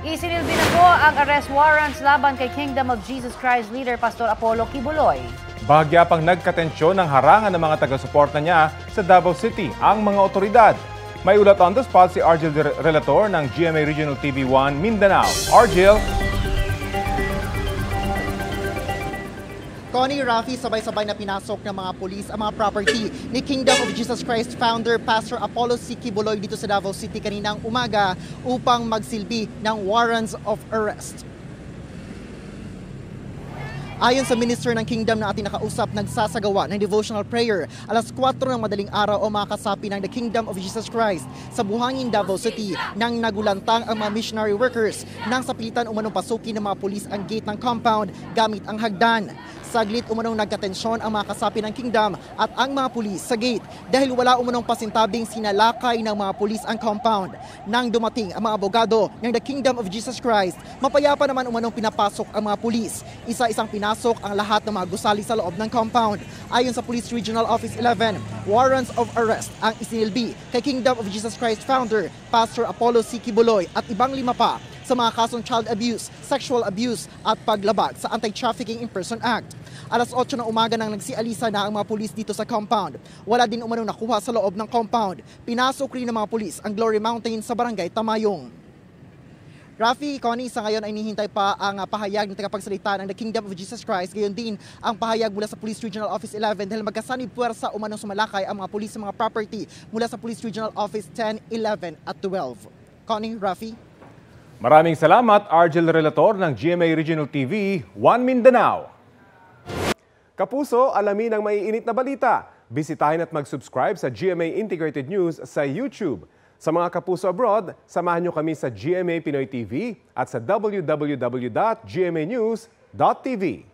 Isinilbi na po ang arrest warrants laban kay Kingdom of Jesus Christ leader Pastor Apollo Kibuloy. Bahagya pang nagkatensyon ng harangan ng mga taga-suporta niya sa Davao City ang mga otoridad. May ulat on the spot si Argel Relator ng GMA Regional TV1 Mindanao. Argel. Connie, Rafi, sabay-sabay na pinasok ng mga pulis ang mga property ni Kingdom of Jesus Christ founder Pastor Apollo C. Kibuloy dito sa Davao City kaninang umaga upang magsilbi ng warrants of arrest. Ayon sa minister ng Kingdom na ating nakausap, nagsasagawa ng devotional prayer alas 4 ng madaling araw o mga kasapi ng The Kingdom of Jesus Christ sa Buhangin, Davao City nang nagulantang ang mga missionary workers nang sa pilitan umanong pasukin ng mga pulis ang gate ng compound gamit ang hagdan. Saglit umanong nagkatensyon ang mga kasapi ng Kingdom at ang mga pulis sa gate dahil wala umanong pasintabing sinalakay ng mga pulis ang compound. Nang dumating ang mga abogado ng The Kingdom of Jesus Christ, mapayapa naman umanong pinapasok ang mga pulis. Isa-isang pinasok ang lahat ng mga gusali sa loob ng compound. Ayon sa Police Regional Office 11, warrants of arrest ang isinilbi kay Kingdom of Jesus Christ founder Pastor Apollo C. Kibuloy at ibang 5 pa sa mga kasong child abuse, sexual abuse at paglabag sa Anti-Trafficking in Person Act. Alas 8 ng umaga nang nagsialisa na ang mga pulis dito sa compound. Wala din umanong nakuha sa loob ng compound. Pinasok rin ng mga pulis ang Glory Mountain sa Barangay Tamayong. Rafi, Connie, sa ngayon ay hinihintay pa ang pahayag ng tagapagsalita ng The Kingdom of Jesus Christ. Gayon din ang pahayag mula sa Police Regional Office 11 dahil magkasanib puwersa umanong sumalakay ang mga pulis sa mga property mula sa Police Regional Office 10, 11 at 12. Connie, Rafi. Maraming salamat, Argel Relator ng GMA Regional TV 1 Mindanao. Kapuso, alamin ang maiinit na balita. Bisitahin at mag-subscribe sa GMA Integrated News sa YouTube. Sa mga kapuso abroad, samahan niyo kami sa GMA Pinoy TV at sa www.gmanews.tv.